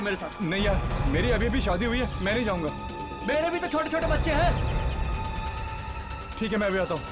मेरे साथ। नहीं यार, मेरी अभी अभी शादी हुई है, मैं नहीं जाऊंगा। मेरे भी तो छोटे छोटे बच्चे हैं। ठीक है, मैं अभी आता हूँ।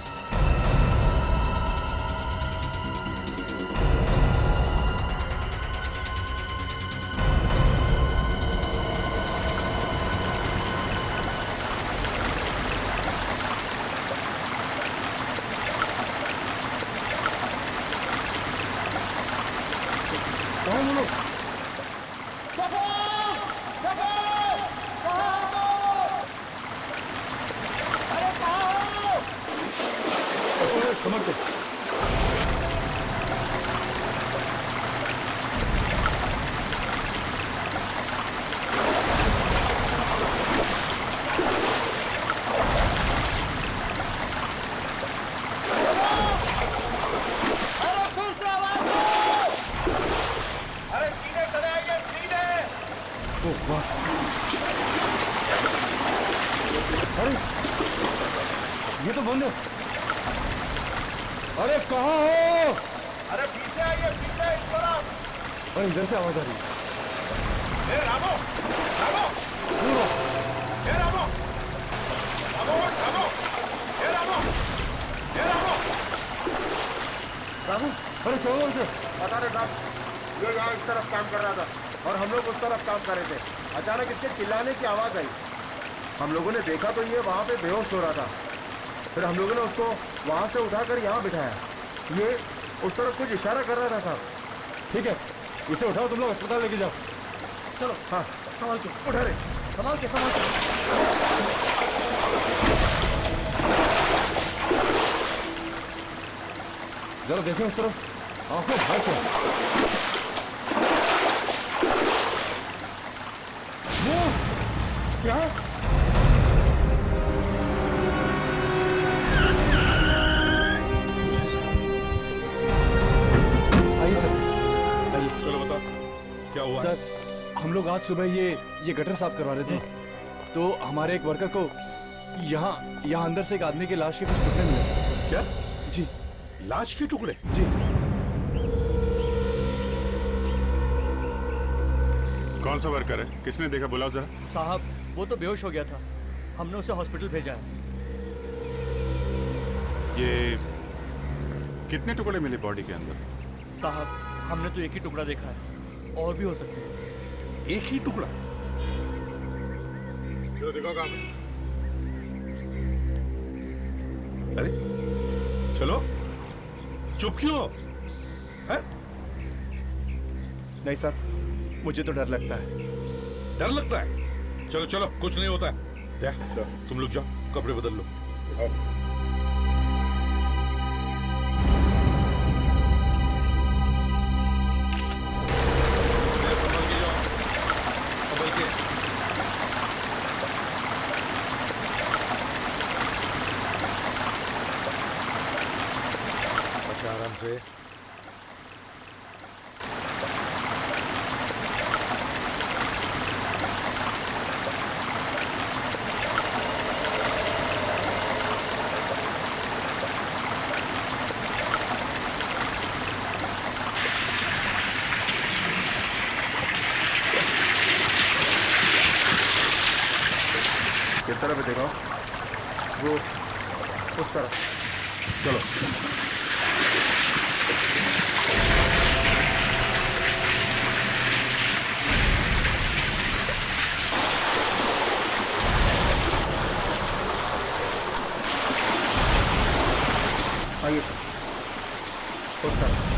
अरे ये तो बंद है। अरे कहाँ हो? अरे पीछे आइए, पीछे इस तरफ। अरे इधर से आवाज आ रही है। रामो, रामो, रामो, रामो, रामो, रामो, रामो, रामू, अरे क्या हुआ उसे? पता नहीं साहब, ये यहाँ इस तरफ काम कर रहा था और हम लोग उस तरफ काम कर रहे थे। अचानक इसके चिल्लाने की आवाज आई। हम लोगों ने देखा तो ये वहाँ पे बेहोश हो रहा था। फिर हम लोगों ने उसको वहाँ से उठाकर यहाँ बिठाया। ये उस तरफ कुछ इशारा कर रहा था साहब। ठीक है, इसे उठाओ, तुम लोग अस्पताल लेके जाओ। चलो। हाँ, संभाल के उठा रहे, संभाल के संभाल के। जरा देखें उस तरफ, आंखों भर के। क्या? आइए सर, आइए। चलो बता क्या हुआ? सर, हम लोग आज सुबह ये गटर साफ करवा रहे थे, तो हमारे एक वर्कर को यहाँ अंदर से एक आदमी की लाश के कुछ टुकड़े मिले। क्या? जी। लाश के टुकड़े? जी। कौन सा वर्कर है? किसने देखा? बुलाओ जरा। साहब, वो तो बेहोश हो गया था, हमने उसे हॉस्पिटल भेजा है। ये कितने टुकड़े मिले बॉडी के अंदर? साहब, हमने तो एक ही टुकड़ा देखा है, और भी हो सकते हैं। एक ही टुकड़ा? चलो देखो काम। अरे चलो, चुप क्यों हो? है? नहीं सर, मुझे तो डर लगता है। डर लगता है? चलो चलो, कुछ नहीं होता है। चलो, तुम लोग जाओ, कपड़े बदल लो। आओ। संभल के जाओ, संभल के। अच्छा, आराम से। किस तरफ देखो? वो उस तरफ। चलो। आइए उस तरफ।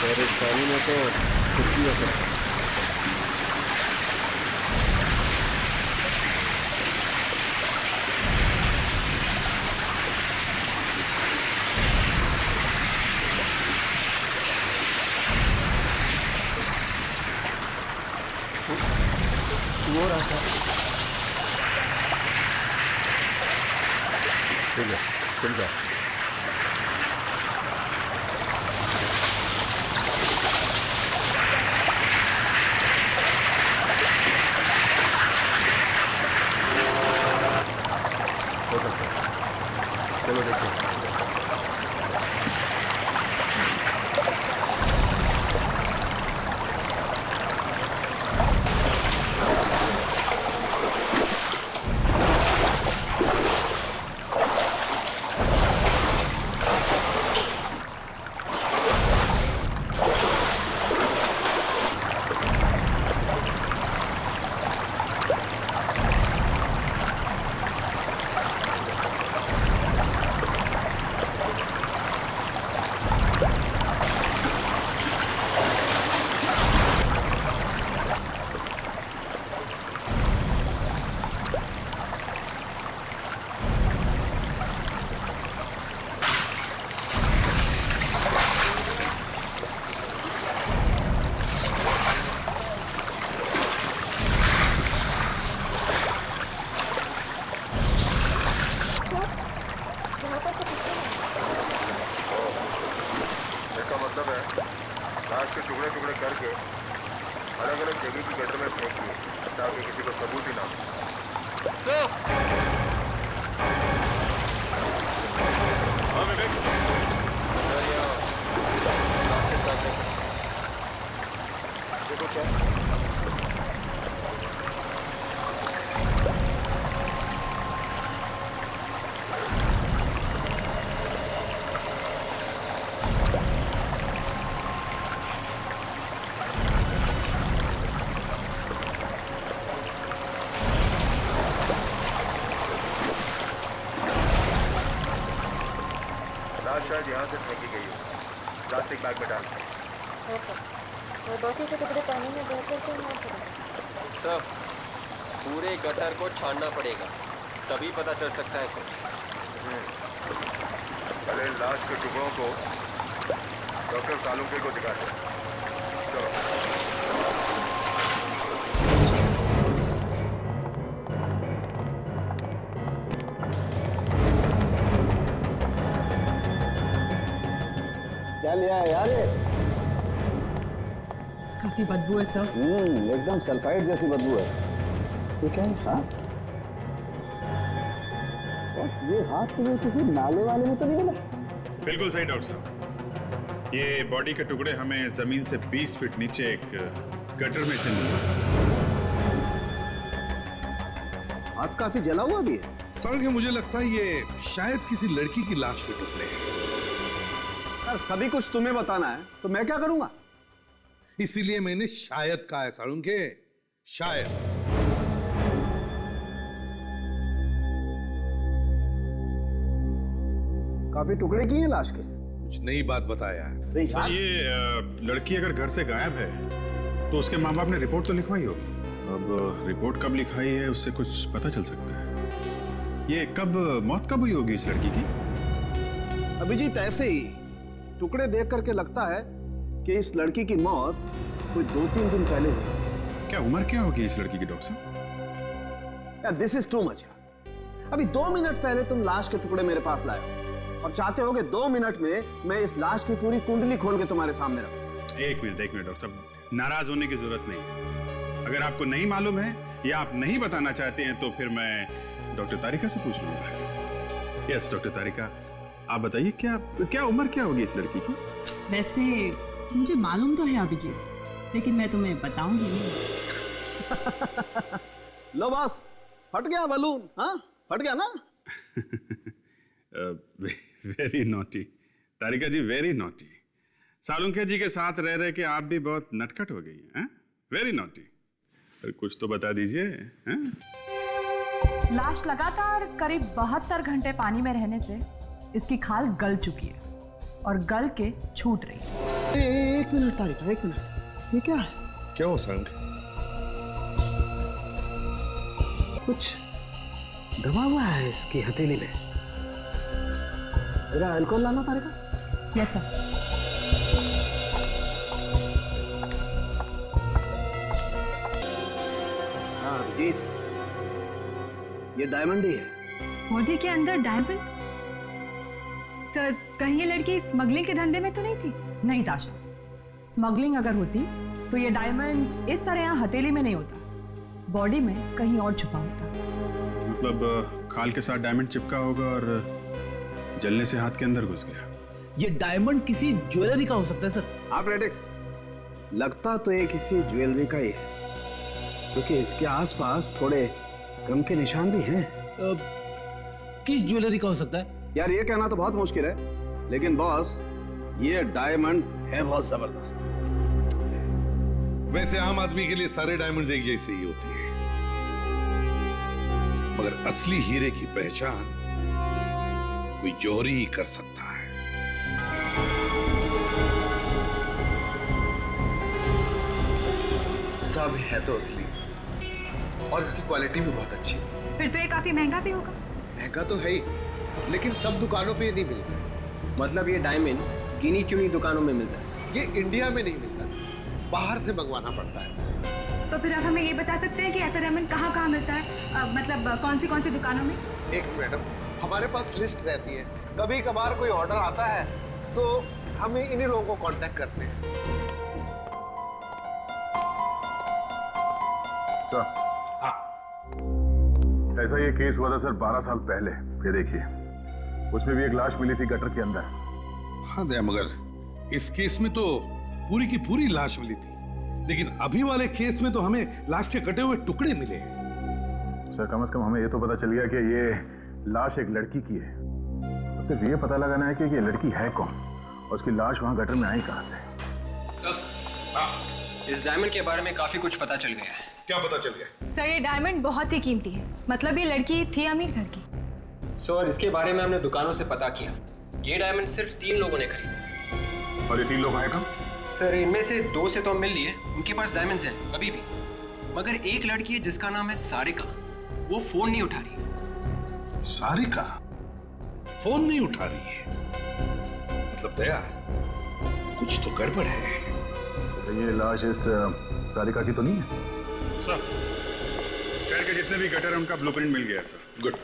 और इस पानी में तो कुछ भी हो सकता है। वो रास्ता ठीक है, चल जाओ। हो सकता है। चलो देखो। इसका मतलब है लाश के टुकड़े टुकड़े करके अलग अलग जगह की गटर में फेंक दिए ताकि किसी को सबूत ही ना हो। सर हाँ विवेक, देखो क्या लाश शायद यहाँ से फेंकी गई हो। प्लास्टिक बैग में डाल। है सर, वो बाकी के टुकड़े पानी में बहकर क्यों मार सके? सर, पूरे गटर को छानना पड़ेगा, तभी पता चल सकता है कुछ। पहले लाश के टुकड़ों को डॉक्टर सालुंके को दिखाते हैं। चलो। क्या लिया है यार ये? काफी बदबू है सर। एकदम सल्फाइड जैसी बदबू है। ये क्या है? हाथ? बस ये हाथ तुम्हें किसी नाले वाले में तो नहीं मिला? बिल्कुल सही डॉक्टर साहब, ये बॉडी के टुकड़े हमें जमीन से 20 फीट नीचे एक गटर में से मिले। हाथ काफी जला हुआ भी है। सर के मुझे लगता है ये शायद किसी लड़की की लाश के टुकड़े हैं। यार सभी कुछ तुम्हें बताना है तो मैं क्या करूंगा? इसीलिए मैंने शायद कहा है सालुंके, शायद। काफी टुकड़े किए हैं लाश के। कुछ नई बात बताया है। अरे सर यार, ये लड़की अगर घर से गायब है तो उसके माँ बाप ने रिपोर्ट तो लिखवाई होगी। अब रिपोर्ट कब लिखवाई है उससे कुछ पता चल सकता है। ये मौत कब हुई होगी इस लड़की की? अभिजीत ऐसे ही टुकड़े देख करके लगता है कि इस लड़की की मौत कोई 2-3 दिन पहले हुई होगी। क्या उम्र क्या होगी इस लड़की की डॉक्टर साहब? यार दिस इज टू मच यार। अभी 2 मिनट पहले तुम लाश के टुकड़े मेरे पास लाए हो और चाहते हो कि 2 मिनट में मैं इस लाश की पूरी कुंडली खोल के तुम्हारे सामने रखूं। एक मिनट डॉक्टर साहब, नाराज होने की जरूरत नहीं है। अगर आपको नहीं मालूम है या आप नहीं बताना चाहते हैं तो फिर मैं डॉक्टर तारिका से पूछ लूंगा। यस डॉक्टर तारिका, आप बताइए क्या उम्र क्या होगी इस लड़की की? वैसे मुझे मालूम तो है अभिजीत, लेकिन मैं तुम्हें बताऊंगी नहीं। लो बॉस, फट गया बलून। हाँ फट गया ना? वेरी नॉटी तारिका जी, वेरी नॉटी। सालुंके जी के साथ रह रहे के आप भी बहुत नटखट हो गई हैं। Very naughty. कुछ तो बता दीजिए। लाश लगातार करीब 72 घंटे पानी में रहने से इसकी खाल गल चुकी है और गल के छूट रही है। एक मिनट तारिका, एक मिनट। ये क्या है? क्या हो संग? कुछ दबा हुआ है इसकी हथेली में। मेरा अल्कोहल लाना तारिका। Yes sir. हाँ अभिजीत, ये डायमंड ही है। बॉडी के अंदर डायमंड? सर कहीं ये लड़की स्मगलिंग के धंधे में तो नहीं थी? नहीं ताशा, स्मगलिंग अगर होती तो ये डायमंड इस तरह यहाँ हथेली में नहीं होता, बॉडी में कहीं और छुपा होता। मतलब खाल के साथ डायमंड चिपका होगा और जलने से हाथ के अंदर घुस गया। ये डायमंड किसी ज्वेलरी का हो सकता है सर। हाँ प्रेडिक्स, लगता तो ये किसी ज्वेलरी का ही है, क्योंकि इसके आसपास थोड़े गम के निशान भी हैं। किस ज्वेलरी का हो सकता है? यार ये कहना तो बहुत मुश्किल है, लेकिन बॉस ये डायमंड है बहुत जबरदस्त। वैसे आम आदमी के लिए सारे डायमंड एक जैसे ही होते हैं, मगर असली हीरे की पहचान कोई जौहरी ही कर सकता है। सब है तो असली, और इसकी क्वालिटी भी बहुत अच्छी। फिर तो ये काफी महंगा भी होगा। महंगा तो है ही, लेकिन सब दुकानों पे ये नहीं मिलता। मतलब ये डायमंड गिनी चुनी दुकानों में मिलता है? ये इंडिया में नहीं मिलता, बाहर से मंगवाना पड़ता है। तो फिर आप हमें ये बता सकते हैं कि ऐसा डायमंड कहाँ कहाँ मिलता है? मतलब कौन सी दुकानों में? एक मैडम, हमारे पास लिस्ट रहती है, कभी कभार कोई ऑर्डर आता है तो हम इन्हीं लोगों को कांटेक्ट करते हैं। सर, ऐसा ये केस हुआ था सर 12 साल पहले। ये देखिए, उसमें भी एक लाश मिली थी गटर के अंदर। हाँ दया, मगर इस केस में तो पूरी की पूरी लाश मिली थी, लेकिन अभी वाले केस में तो हमें लाश के कटे हुए टुकड़े मिले हैं। सर कम से कम हमें ये तो पता चल गया कि ये लाश एक लड़की की है। सिर्फ ये पता लगाना है कि ये लड़की है कौन और उसकी लाश वहां गटर में आई कहां से। इस डायमंड के बारे में काफी कुछ पता चल गया है। क्या पता चल गया? सर ये डायमंड बहुत ही कीमती है, मतलब ये लड़की थी अमीर घर की। सर इसके बारे में हमने दुकानों से पता किया, ये डायमंड सिर्फ 3 लोगों ने खरीदा। और ये 3 लोग आए कहाँ? सर इनमें से 2 से तो हम मिल लिए, उनके पास डायमंड्स हैं अभी भी, मगर एक लड़की है जिसका नाम है सारिका, वो फोन नहीं उठा रही। सारिका फोन नहीं उठा रही है? मतलब दया, कुछ तो गड़बड़ है। तो ये लाश इस सारिका की तो नहीं है? सर शहर के जितने भी गटर हैं उनका ब्लूप्रिंट मिल गया सर। गुड।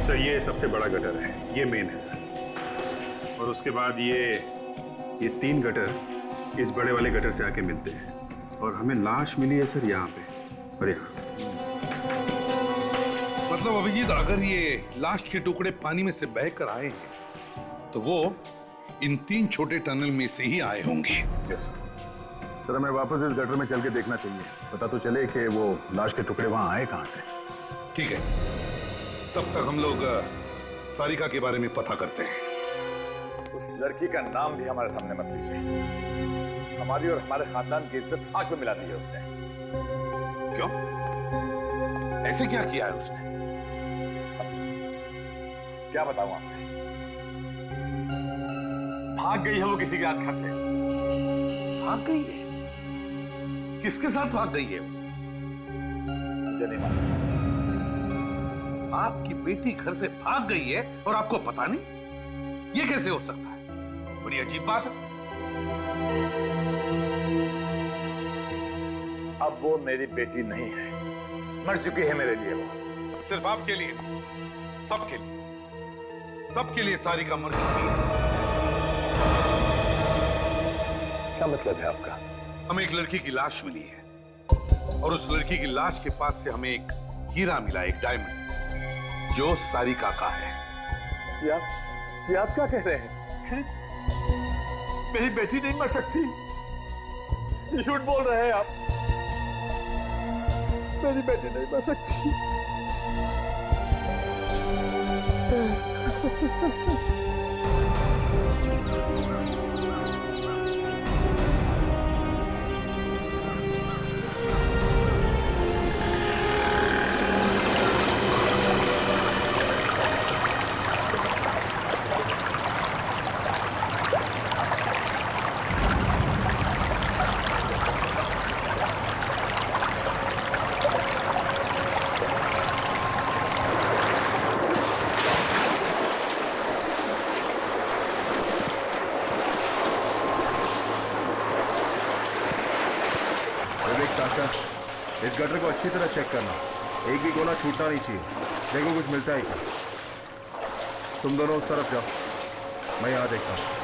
सर ये सबसे बड़ा गटर है, ये मेन है सर, और उसके बाद ये 3 गटर इस बड़े वाले गटर से आके मिलते हैं, और हमें लाश मिली है सर यहाँ पे और यहाँ। मतलब अभिजीत, अगर ये लाश के टुकड़े पानी में से बहकर आए हैं तो वो इन 3 छोटे टनल में से ही आए होंगे। यस सर, हमें वापस इस गटर में चल के देखना चाहिए, पता तो चले कि वो लाश के टुकड़े वहां आए कहां से। ठीक है, तब तक हम लोग सारिका के बारे में पता करते हैं। उस लड़की का नाम भी हमारे सामने मत लीजिए, हमारी और हमारे खानदान की इज्जत खाक में मिला दी है उसने। क्यों? ऐसे क्या किया है उसने? क्या बताऊं आपसे, भाग गई है वो किसी के हाथ घर से। भाग गई है? किसके साथ भाग गई है? मुझे नहीं मालूम। आपकी बेटी घर से भाग गई है और आपको पता नहीं? ये कैसे हो सकता है? बड़ी अजीब बात है। अब वो मेरी बेटी नहीं है, मर चुकी है मेरे लिए वो। सिर्फ आपके लिए, सबके लिए, सबके लिए सारिका मर चुकी है। क्या मतलब है आपका? हमें एक लड़की की लाश मिली है, और उस लड़की की लाश के पास से हमें एक हीरा मिला, एक डायमंड, जो सारिका का है। ये आप क्या कह रहे हैं? मेरी बेटी नहीं मर सकती, ये झूठ बोल रहे हैं आप। मेरी बेटी नहीं मर सकती। इस गटर को अच्छी तरह चेक करना, एक भी कोना छूटना नहीं चाहिए। देखो कुछ मिलता है क्या। तुम दोनों उस तरफ जाओ, मैं यहाँ देखता हूँ।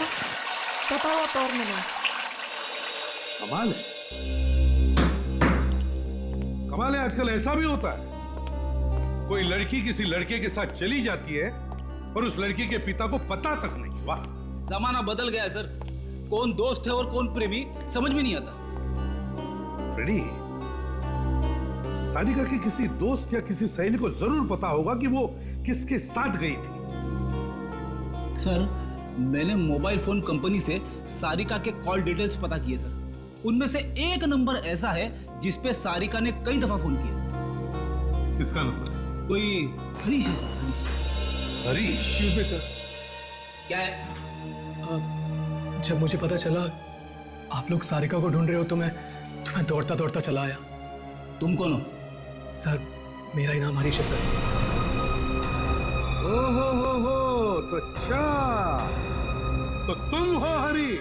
देखो, कटा हुआ पैर मिला। कमाल है, कमाल है। आजकल ऐसा भी होता है, कोई लड़की किसी लड़के के साथ चली जाती है और उस लड़की के पिता को पता तक नहीं। वाह, जमाना बदल गया है सर। कौन दोस्त है और कौन प्रेमी समझ में नहीं आता। फ्रेडी, सारिका के किसी दोस्त या किसी सहेली को जरूर पता होगा कि वो किसके साथ गई थी। सर, मैंने मोबाइल फोन कंपनी से सारिका के कॉल डिटेल्स पता किए सर। उनमें से एक नंबर ऐसा है जिस पे सारिका ने कई दफा फोन किया। किसका नंबर? कोई हरीश है sir, Harish. Harish? Excuse me sir. क्या है? जब मुझे पता चला आप लोग सारिका को ढूंढ रहे हो तो मैं दौड़ता दौड़ता चला आया। तुम कौन हो? सर, मेरा ही नाम हरीश है सर। हो, तो अच्छा, तो तुम हो हरी?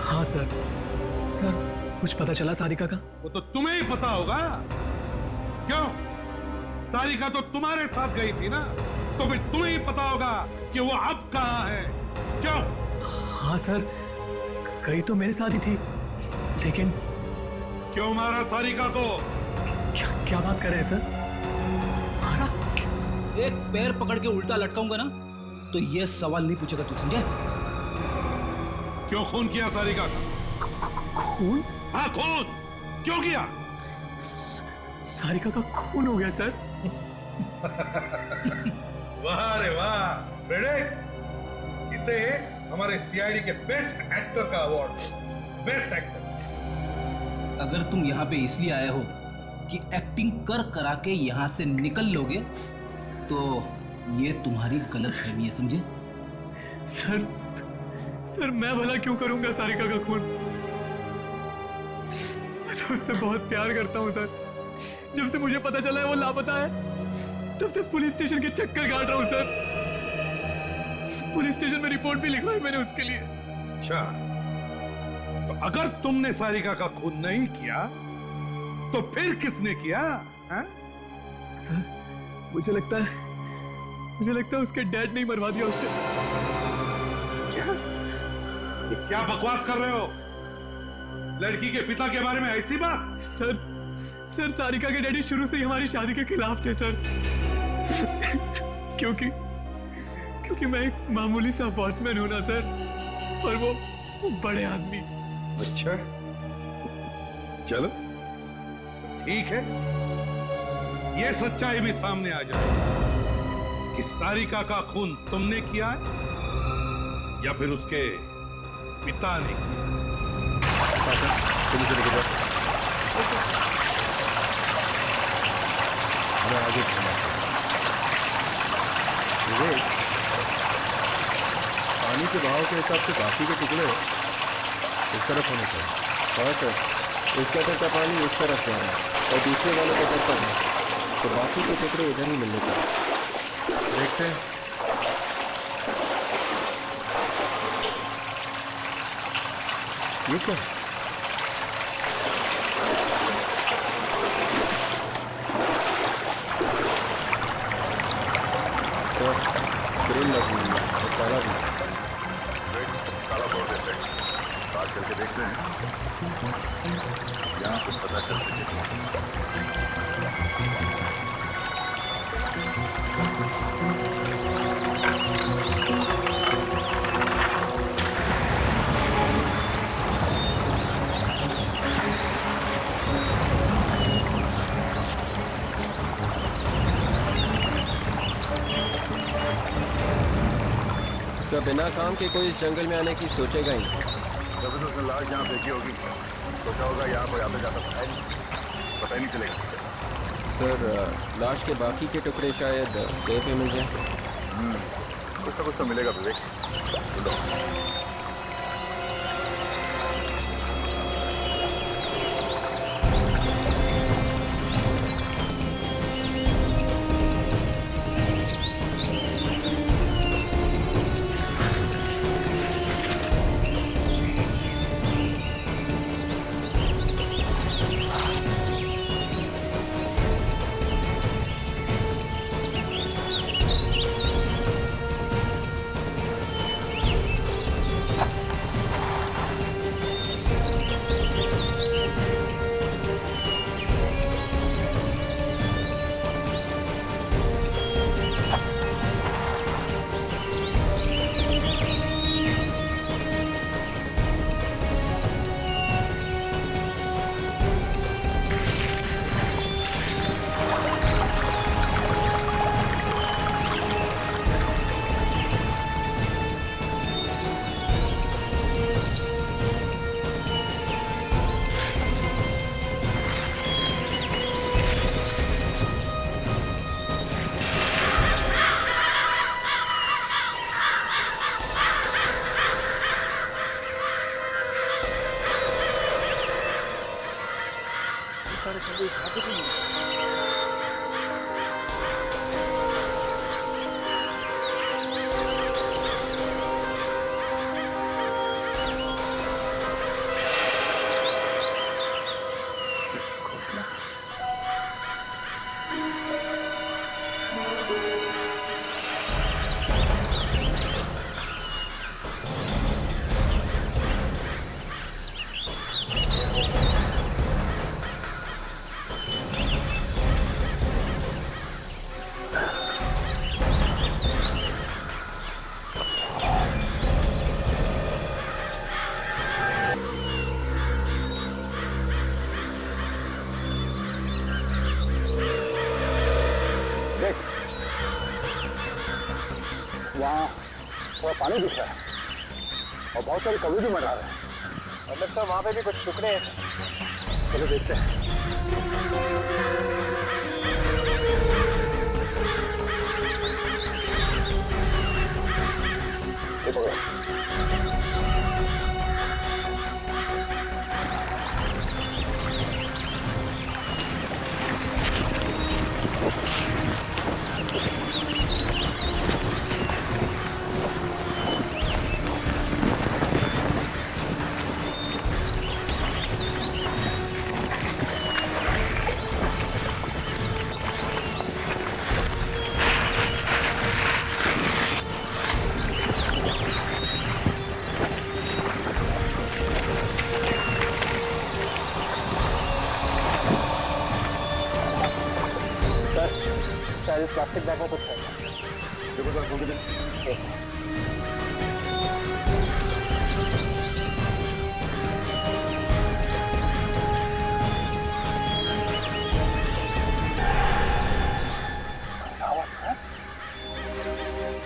हाँ सर। सर, कुछ पता चला सारिका का? वो तो तुम्हें ही पता होगा। क्यों? सारिका तो तुम्हारे साथ गई थी ना, तो फिर तुम्हें ही पता होगा कि वो अब कहाँ है। क्यों? हाँ सर, गई तो मेरे साथ ही थी, लेकिन क्यों मारा सारिका को? क्या बात कर रहे हैं सर? मारा? एक पैर पकड़ के उल्टा लटकाऊंगा ना तो ये सवाल नहीं पूछेगा तू, समझे? क्यों खून किया सारिका का? खून? हाँ, खून क्यों किया? सारिका का खून हो गया सर। वाह रे वाह, प्रेडिक्ट, इसे हमारे सीआईडी के बेस्ट एक्टर का अवार्ड। Best actor. अगर तुम यहाँ पे इसलिए आए हो कि एक्टिंग कर करा के यहाँ से निकल लोगे तो ये तुम्हारी गलतफहमी है, समझे? सर मैं भला क्यों करूंगा सारिका का खून? मैं तो उससे बहुत प्यार करता हूँ सर। जब से मुझे पता चला है वो लापता है, तब से पुलिस स्टेशन के चक्कर काट रहा हूँ सर। पुलिस स्टेशन में रिपोर्ट भी लिखवाई मैंने उसके लिए। अच्छा, तो अगर तुमने सारिका का खून नहीं किया तो फिर किसने किया? हा? सर, मुझे लगता है उसके डैड ने ही मरवा दिया उसे। क्या बकवास कर रहे हो? लड़की के पिता के बारे में ऐसी बात? सर सारिका के डैडी शुरू से ही हमारी शादी के खिलाफ थे सर। क्योंकि मैं एक मामूली सा वॉचमैन हूं ना सर, और वो बड़े आदमी। अच्छा, चलो ठीक है, ये सच्चाई भी सामने आ जाए कि सारिका का खून तुमने किया है या फिर उसके पिता ने किया। हमें आगे बढ़ना है। पानी के बहाव के हिसाब से बाकी के टुकड़े इस तरफ होने चाहिए। और सर, इस कटर का पानी इस तरफ जा रहा है और दूसरे वाले कटर पर है, तो बाकी के टुकड़े इधर ही मिलने चाहिए। देखते हैं। ये क्या? तो ग्रिल लगी हुई है और ताला भी। ताला तोड़ देते हैं, बात करके देखते हैं, यहाँ कुछ पता चल सके। सब बिना काम के कोई इस जंगल में आने की सोचेगा ही। जब तक उसने लाश यहाँ फेंकी होगी सोचा होगा यहाँ कोई आता जाता पता ही नहीं चलेगा। सर, लाश के बाकी के टुकड़े शायद कहीं पे मिल जाए। कुछ तो मिलेगा विवेक। वहाँ पानी दिख रहा है और बहुत सारे कौवे भी मर रहे हैं। और लगता है वहाँ पे भी कुछ टुकड़े हैं। चलो देखते हैं। ये पकड़ो। प्लास्टिक बैग में कुछ है। देखो सर, खोल के देखो।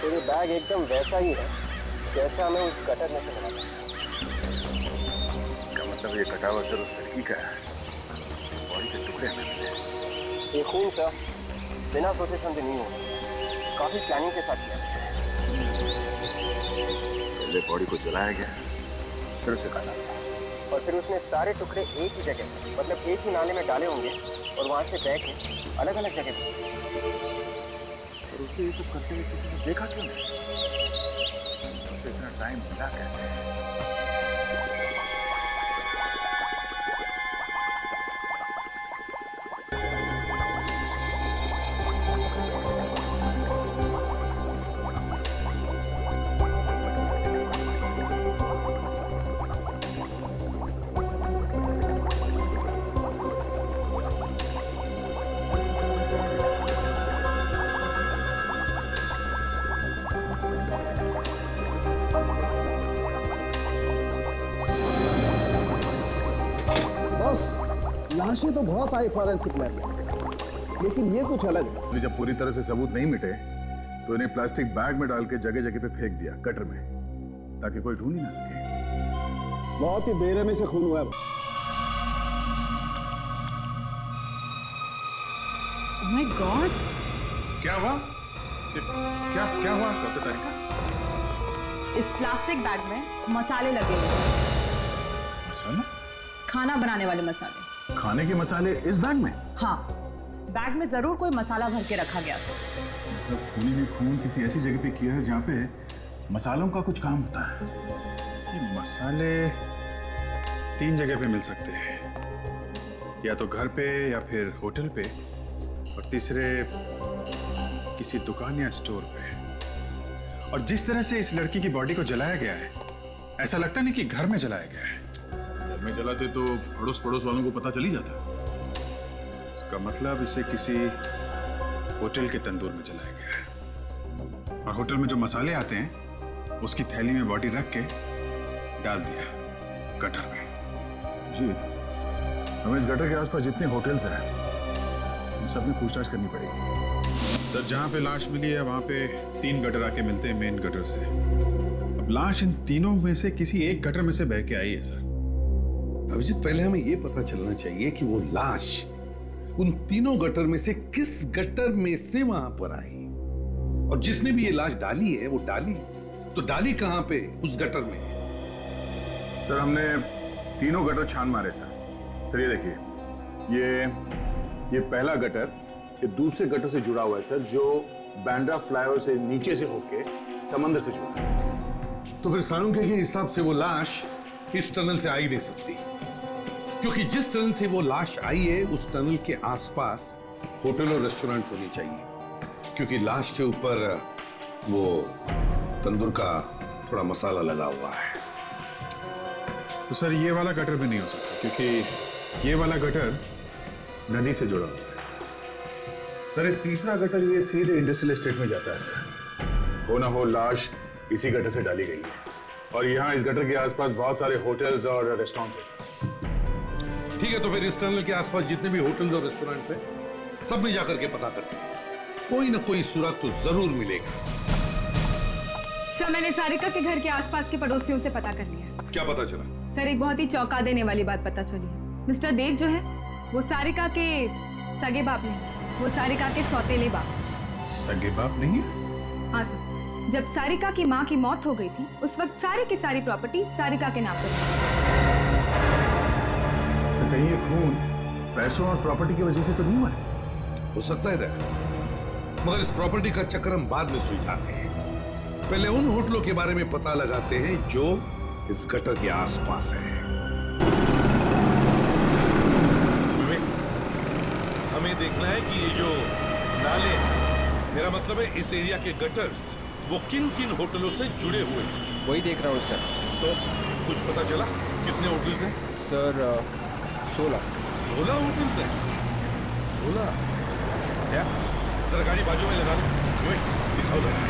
तो ये बैग एकदम वैसा ही है जैसा हमें उस गटर में से मिला था। इसका मतलब ये कटा हुआ सर उस लड़की का है। बॉडी के टुकड़े हमें मिले। ये खून सर बिना सोचे समझे नहीं हो, काफी प्लानिंग के साथ किया। पहले बॉडी को जलाया गया, फिर उसे काटा और फिर उसने सारे टुकड़े एक ही जगह, मतलब एक ही नाले में डाले होंगे और वहां से बह के अलग अलग जगह पे। और उसे ये सब करते हुए किसी ने देखा क्यों नहीं? उसे इतना टाइम मिला कैसे? लाशें तो बहुत आई फॉरेंसिक लैब में, लेकिन ये कुछ अलग है। जब पूरी तरह से सबूत नहीं मिटे तो इन्हें प्लास्टिक बैग में डाल के जगह जगह पे फेंक दिया गटर में, ताकि कोई ढूंढ ही ना सके। बहुत ही बेरहमी से खून हुआ है। Oh my God! क्या हुआ? क्या हुआ डॉक्टर तारिका? इस प्लास्टिक बैग में मसाले लगे हुए हैं। मसाला? खाना बनाने वाले मसाले। खाने के मसाले इस बैग में? हाँ, बैग में जरूर कोई मसाला भर के रखा गया था। मतलब खूनी ने खून किसी ऐसी जगह पे किया है जहाँ पे मसालों का कुछ काम होता है। ये मसाले 3 जगह पे मिल सकते हैं, या तो घर पे या फिर होटल पे, और तीसरे किसी दुकान या स्टोर पे। और जिस तरह से इस लड़की की बॉडी को जलाया गया है, ऐसा लगता नहीं कि घर में जलाया गया है। घर में जलाते तो अड़ोस पड़ोस वालों को पता चल ही जाता। इसका मतलब इसे किसी होटल के तंदूर में जलाया गया है, और होटल में जो मसाले आते हैं उसकी थैली में बॉडी रख के डाल दिया गटर में। जी, हमें इस गटर के आसपास जितने होटल्स हैं उन सब में पूछताछ करनी पड़ेगी। सर, जहाँ पे लाश मिली है वहाँ पे 3 गटर आके मिलते हैं मेन गटर से। अब लाश इन तीनों में से किसी एक गटर में से बह के आई है सर। अभिजीत, पहले हमें यह पता चलना चाहिए कि वो लाश उन तीनों गटर में से किस गटर में से वहां पर आई, और जिसने भी ये लाश डाली है वो डाली कहां पे उस गटर में? सर, हमने तीनों गटर छान मारे सर। ये देखिए, ये पहला गटर ये दूसरे गटर से जुड़ा हुआ है सर, जो बांद्रा फ्लाईओवर से नीचे से होके समंदर से जुड़ा है। तो फिर सारुंके के हिसाब से वो लाश इस टनल से आ ही नहीं सकती, क्योंकि जिस टनल से वो लाश आई है उस टनल के आसपास होटल और रेस्टोरेंट्स होनी चाहिए, क्योंकि लाश के ऊपर वो तंदूर का थोड़ा मसाला लगा हुआ है। तो सर, ये वाला गटर भी नहीं हो सकता, क्योंकि ये वाला गटर नदी से जुड़ा हुआ है। सर, एक तीसरा गटर ये सीधे इंडस्ट्रियल एस्टेट में जाता है सर। हो ना हो लाश इसी गटर से डाली गई है, और यहाँ इस गटर के आसपास बहुत सारे होटल्स और रेस्टोरेंट्स हैं सर। ठीक है, तो फिर इस टनल के आसपास जितने भी होटल्स और रेस्टोरेंट्स हैं सब में जाकर के पता करते हैं, कोई ना कोई सुराग तो जरूर मिलेगा। सर मैंने सारिका के घर के आसपास के पड़ोसियों से पता कर लिया। क्या पता चला? सर एक बहुत ही चौंका देने वाली बात पता चली है। मिस्टर देव जो है वो सारिका के सगे बाप नहीं, वो सारिका के सौतेले बाप। सगे बाप नहीं है? हाँ सर, जब सारिका की माँ की मौत हो गई थी उस वक्त सारी की सारी प्रॉपर्टी सारिका के नाम पर थी। तो कहीं ये खून पैसों और प्रॉपर्टी की वजह से तो नहीं हुआ है? हो सकता है दया, मगर इस प्रॉपर्टी का चक्कर हम बाद में सुलझाते हैं। पहले उन होटलों के बारे में पता लगाते हैं जो इस गटर के आसपास है। हमें देखना है कि ये जो नाले हैं, मेरा मतलब है इस एरिया के गटर्स, वो किन किन होटलों से जुड़े हुए हैं। वही देख रहा हूँ सर। तो कुछ पता चला कितने होटल्स हैं? सर 16 होटल्स हैं। 16? क्या तरकारी बाजू में लगा दो, दिखाओ जरा।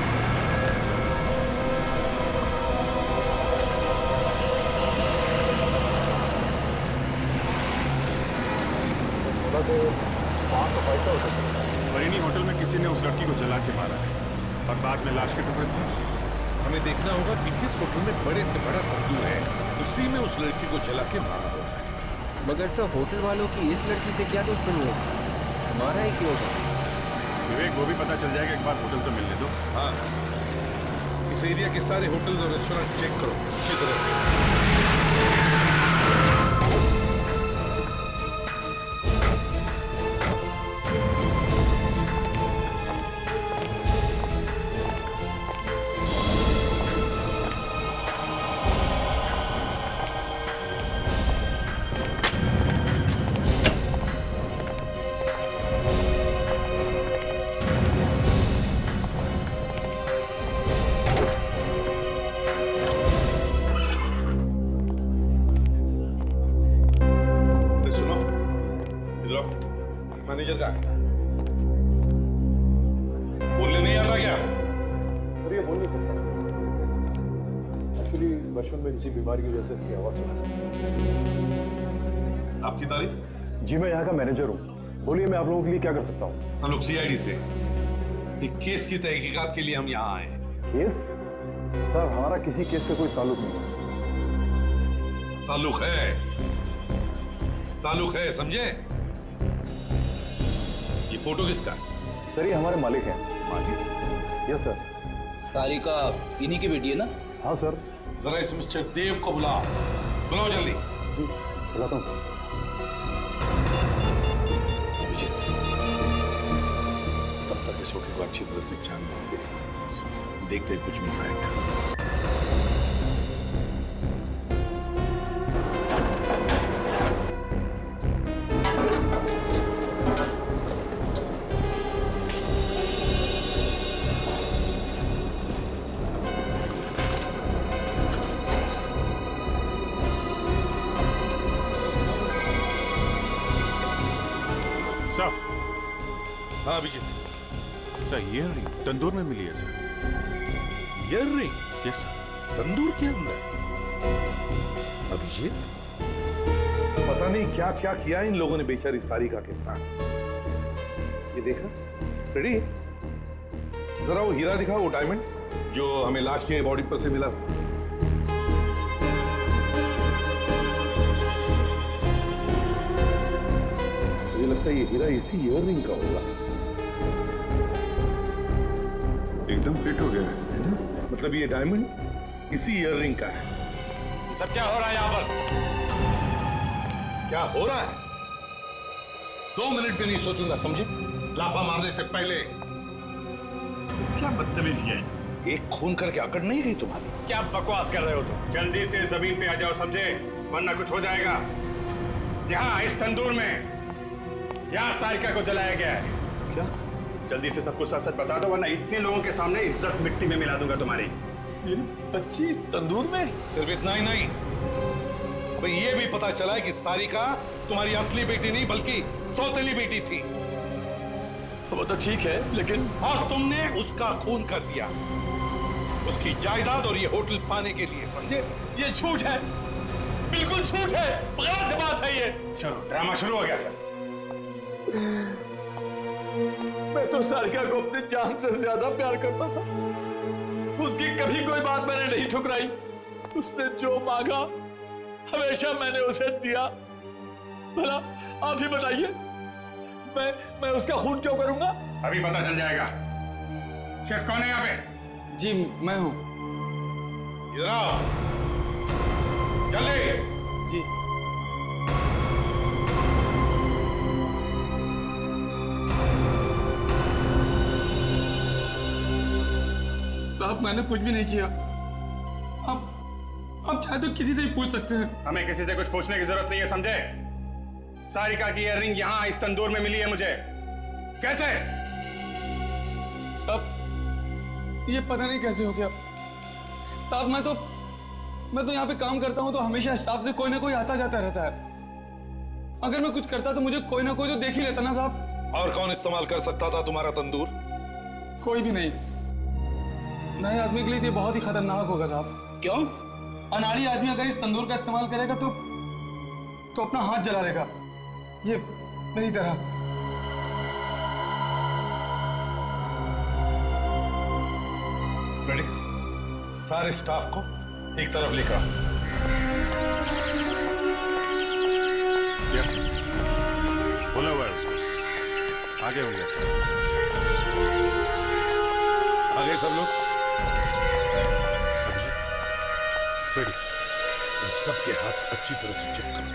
बरीनी होटल में किसी ने उस लड़की को जला के मारा है और बाद में लाश के टुकड़े थे। हमें देखना होगा कि किस होटल में बड़े से बड़ा तंदूर है, उसी में उस लड़की को जला के मारा होगा। मगर सर होटल वालों की इस लड़की से क्या दुश्मनी है? हमारा ही क्यों होगा? विवेक वो भी पता चल जाएगा, एक बार होटल तो मिलने दो। हाँ, इस एरिया के सारे होटल और रेस्टोरेंट चेक करो अच्छी तरह से। मैनेजर का बोलने नहीं आता क्या? सर ये बोल नहीं सकता। एक्चुअली बचपन में किसी बीमारी की वजह से इसकी आवाज सुना। आपकी तारीफ? जी मैं यहाँ का मैनेजर हूँ। बोलिए मैं आप लोगों के लिए क्या कर सकता हूँ? हम लोग सीआईडी से एक केस की तहकीकात के लिए हम यहाँ आए हैं। केस? सर हमारा किसी केस से कोई ताल्लुक नहीं है। ताल्लुक है समझे? ये फोटो किसका? सर ये हमारे मालिक हैं। मालिक? Yes sir. सारिका इन्हीं की बेटी है ना? हाँ सर। जरा इस मिस्टर देव को बुलाओ जल्दी। जी बुलाता हूँ। तब तक इस होटल को अच्छी तरह से जानते हैं, देखते कुछ मिलता है क्या। सर। हाँ अभिजीत। सर ये रिंग तंदूर में मिली है सर। ये रिंग? Yes sir. तंदूर के अंदर? अभिजीत पता नहीं क्या क्या किया इन लोगों ने बेचारी सारिका के साथ। ये देखा रेडी? जरा वो हीरा दिखा, वो डायमंड जो हमें लाश के बॉडी पर से मिला। मुझे लगता है ये हीरा इसी ईयररिंग का होगा। एकदम फिट हो गया है। मतलब ये डायमंड इसी ईयररिंग का है। सब क्या हो रहा है यहाँ पर? क्या हो रहा है? 2 मिनट भी नहीं सोचूंगा समझे? लाफा मारने से पहले। क्या बदतमीजी है? एक खून करके अकड़ नहीं गई तुम्हारी? क्या बकवास कर रहे हो तुम? जल्दी से जमीन पे आ जाओ समझे, वरना कुछ हो जाएगा। यहाँ इस तंदूर में यहाँ सारिका को जलाया गया है। क्या? जल्दी से सबको सच सच बता दो, वरना इतने लोगों के सामने इज्जत मिट्टी में मिला दूंगा तुम्हारी। मेरी बच्ची तंदूर में? सिर्फ इतना ही नहीं, अब ये भी पता चला है कि सारिका तुम्हारी असली बेटी नहीं बल्कि सौतेली बेटी थी। वो तो ठीक है लेकिन। और तुमने उसका खून कर दिया, उसकी जायदाद और ये होटल पाने के लिए, समझे? ये झूठ है, बिल्कुल झूठ है, गलत बात है ये। चलो ड्रामा शुरू हो गया सर। मैं तो सारिका को अपनी जान से ज्यादा प्यार करता था। उसकी कभी कोई बात मैंने नहीं ठुकराई। उसने जो मांगा हमेशा मैंने उसे दिया। भला आप ही बताइए, मैं उसका खून क्यों करूंगा? अभी पता चल जाएगा। शेफ कौन है यहाँ पे? जी मैं हूँ। इधर आओ, जल्दी। जी साहब, मैंने कुछ भी नहीं किया। आप चाहे तो किसी से ही पूछ सकते हैं। हमें किसी से कुछ पूछने की जरूरत नहीं है, समझे? सारिका की इयररिंग यहाँ इस तंदूर में मिली है मुझे। कैसे? साहब ये पता नहीं कैसे हो गया। साहब मैं तो यहाँ पे काम करता हूँ तो हमेशा स्टाफ से कोई ना कोई आता जाता रहता है। अगर मैं कुछ करता तो मुझे कोई ना कोई तो देख ही लेता ना साहब। और कौन इस्तेमाल कर सकता था तुम्हारा तंदूर? कोई भी नहीं। नए आदमी के लिए तो ये बहुत ही खतरनाक होगा साहब। क्यों? अनाड़ी आदमी अगर इस तंदूर का इस्तेमाल करेगा तो अपना हाथ जला लेगा, ये मेरी तरह। फेलिक्स, सारे स्टाफ को एक तरफ लेकर आओ। यस, बोला हुआ है उसको। आगे हो गया। आगे सब लोग। फ्रेडी, इन सबके हाथ अच्छी तरह से चेक करो।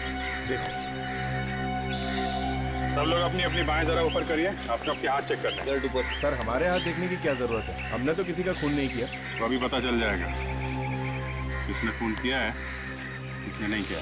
देखो, सब लोग अपनी अपनी बाएं जरा ऊपर करिए। अपने आपके हाथ चेक कर लें। सर हमारे हाथ देखने की क्या जरूरत है? हमने तो किसी का खून नहीं किया। तो अभी पता चल जाएगा किसने खून किया है, किसने नहीं किया।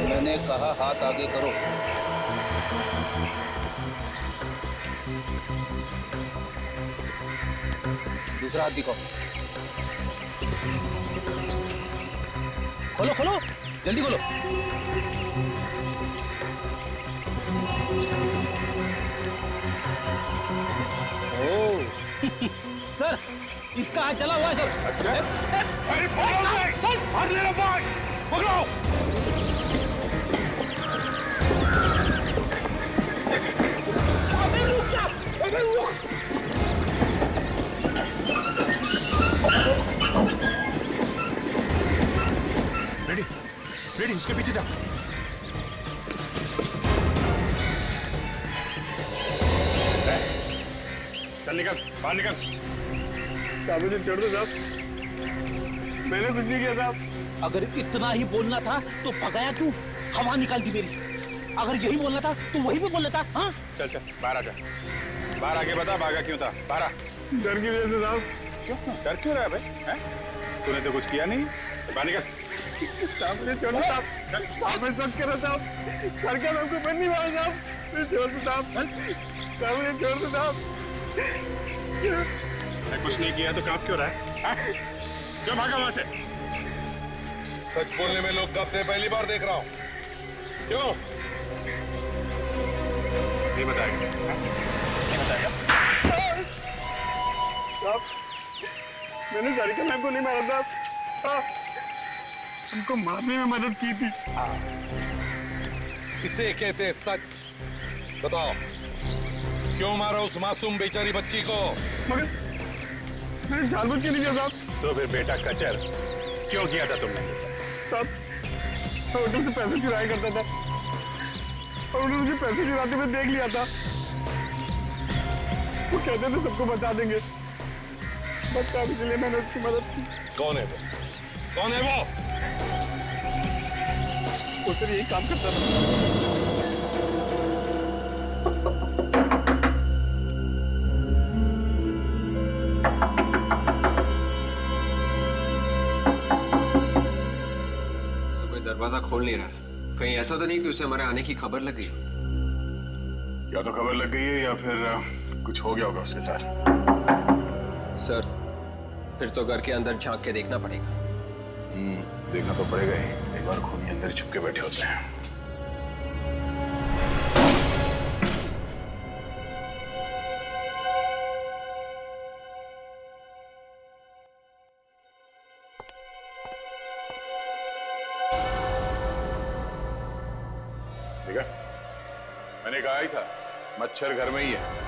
मैंने कहा हाथ आगे करो। दूसरा हाथ दिखाओ। खोलो खोलो, जल्दी खोलो। ओह सर, इसका हाथ जला हुआ है सर। पकड़ो। रेडी, उसके पीछे जा। चल निकल, बाहर निकल। साहब मुझे छोड़ दो साहब, मैंने कुछ नहीं किया साहब। अगर इतना ही बोलना था तो भगाया क्यों? हवा निकाल दी मेरी। अगर यही बोलना था तो वही पे बोलना था। हाँ चल चल बाहर आ जा। बाहर आके बता भागा क्यों था? बाहर आ। डर की वजह से साहब। क्यों? डर क्यों रहा है भाई? हैं? तूने तो कुछ किया नहीं। बाहर निकल। साहब मुझे छोड़ दो साहब। साहब मैं सब कह रहा साहब। सरकार हमको बंद नहीं मारा साहब। मुझे छोड़ दो साहब। साहब मुझे छोड़ दो साहब। मैं कुछ नहीं किया तो कांप क्यों रहा है? क्यों भागा वहां से? सच बोलने में लोग कब थे? पहली बार देख रहा हूँ। क्यों? नहीं बताएगा। नहीं बताएगा। साहब मैंने सारिका मैम को नहीं मारा साहब। हमको मारने में मदद की थी। इसे कहते हैं सच। बताओ, क्यों मारा उस मासूम बेचारी बच्ची को? मगर मैंने जानबूझ के नहीं किया साहब। तो फिर बेटा कचर क्यों किया था तुमने ये सब? साहब मैं होटल से पैसे चुराया करता था और उन्होंने मुझे पैसे चुराते हुए देख लिया था। वो कहते थे सबको बता देंगे, बस साहब इसलिए मैंने उसकी मदद की। कौन है वो? कौन है वो? वो सर यही काम करता था। दरवाजा खोल नहीं रहा। कहीं ऐसा तो नहीं कि उसे हमारे आने की खबर लग गई? या तो खबर लग गई है या फिर कुछ हो गया होगा उसके साथ। सर फिर तो घर के अंदर झांक के देखना पड़ेगा। देखना तो पड़ेगा ही। एक बार खूनी अंदर छुप के बैठे होते हैं। देखा, मैंने कहा ही था मच्छर घर में ही है।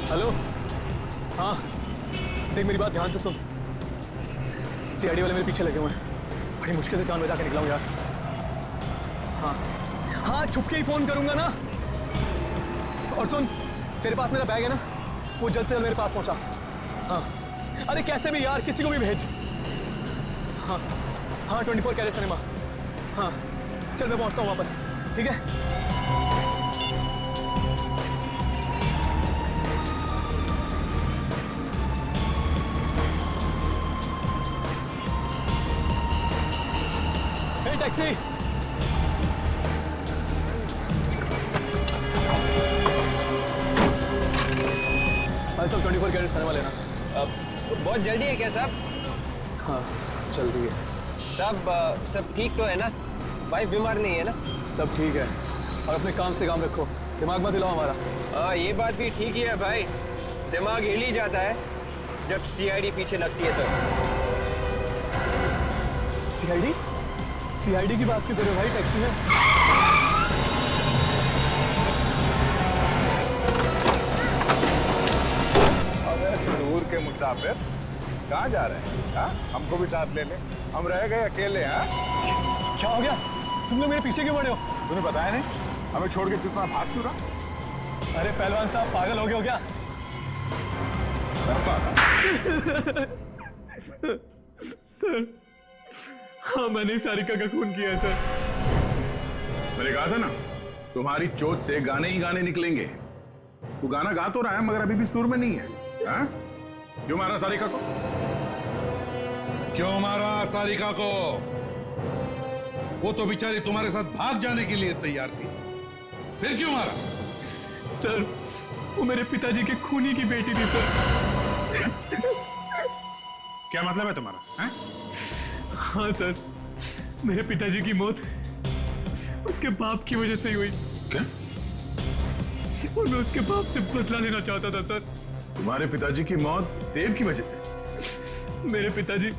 हेलो, हाँ देख मेरी बात ध्यान से सुन। सीआईडी वाले मेरे पीछे लगे हुए हैं, बड़ी मुश्किल से जान बचा के निकला हूँ यार। हाँ हाँ छुप के ही फोन करूंगा ना। और सुन, तेरे पास मेरा बैग है ना, वो जल्द से जल्द मेरे पास पहुंचा। हाँ अरे कैसे भी यार, किसी को भी भेज। हाँ हाँ 24 कैरेट सिनेमा। हाँ चल मैं पहुंचता हूँ वापस, ठीक है। टैक्सी। भाई साहब 24 कैरेट सिनेमा लेना। बहुत जल्दी है क्या साहब? हाँ जल्दी है साहब। सब ठीक तो है ना? वाइफ बीमार नहीं है ना? सब ठीक है, और अपने काम से काम रखो, दिमाग मत हिलाओ हमारा। हाँ ये बात भी ठीक ही है भाई, दिमाग हिल ही जाता है जब सीआईडी पीछे लगती है तो। सीआईडी? सीआईडी की बात क्यों कर रहे हो भाई, टैक्सी में। अबे दूर के मुसाफिर कहाँ जा रहे हैं? हाँ हमको भी साथ ले ले, हम रह गए अकेले। हाँ क्या हो गया, तुम लोग मेरे पीछे क्यों पड़े हो? तूने बताया नहीं, हमें छोड़ के कितना भाग क्यों रहा? अरे पहलवान साहब पागल हो गए हो क्या? सर हाँ मैंने सारिका का खून किया है सर। मैंने कहा था ना, तुम्हारी चोट से गाने ही गाने निकलेंगे। तू गाना गा तो रहा है मगर अभी भी सुर में नहीं है। हाँ? क्यों मारा सारिका को? क्यों मारा सारिका को? वो तो बेचारी तुम्हारे साथ भाग जाने के लिए तैयार थी, फिर क्यों मारा? सर वो मेरे पिताजी के खूनी की बेटी थी सर। क्या मतलब है तुम्हारा? हाँ? हाँ सर, मेरे पिताजी की मौत उसके बाप की वजह से ही हुई। क्या? और मैं उसके बाप से बदला लेना चाहता था सर। तुम्हारे पिताजी की मौत देव की वजह से? मेरे पिताजी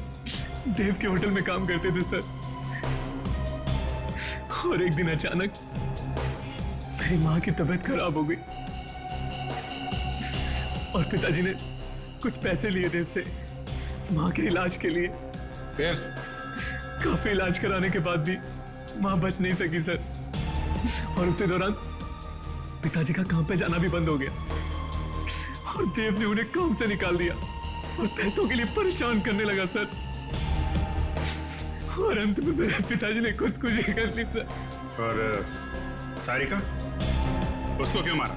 देव के होटल में काम करते थे सर, और एक दिन अचानक मेरी माँ की तबीयत खराब हो गई और पिताजी ने कुछ पैसे लिए देव से माँ के इलाज के लिए। फिर काफी इलाज कराने के बाद भी माँ बच नहीं सकी सर, और उसी दौरान पिताजी का काम पे जाना भी बंद हो गया और देव ने उन्हें काम से निकाल दिया और पैसों के लिए परेशान करने लगा सर, और अंत में मेरे पिताजी ने खुदकुशी कर ली सर। और सारिका, उसको क्यों मारा?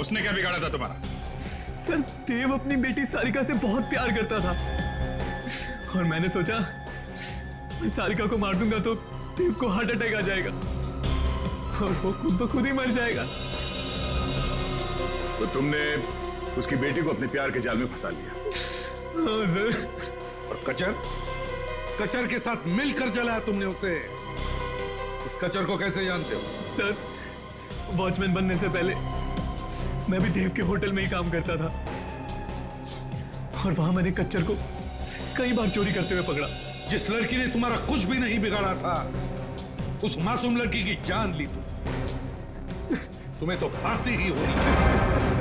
उसने क्या बिगाड़ा था तुम्हारा? सर देव अपनी बेटी सारिका से बहुत प्यार करता था, और मैंने सोचा मैं सारिका को मार दूंगा तो देव को हार्ट अटैक आ जाएगा और वो खुद तो खुद ही मर जाएगा। तो तुमने उसकी बेटी को अपने प्यार के जाल में फंसा लिया? हाँ सर। और कचर कचर के साथ मिलकर जलाया तुमने उसे। इस कचर को कैसे जानते हो? सर वॉचमैन बनने से पहले मैं भी देव के होटल में ही काम करता था, और वहां मैंने कच्चर को कई बार चोरी करते हुए पकड़ा। जिस लड़की ने तुम्हारा कुछ भी नहीं बिगाड़ा था, उस मासूम लड़की की जान ली तुम्हें तो फांसी ही होनी चाहिए।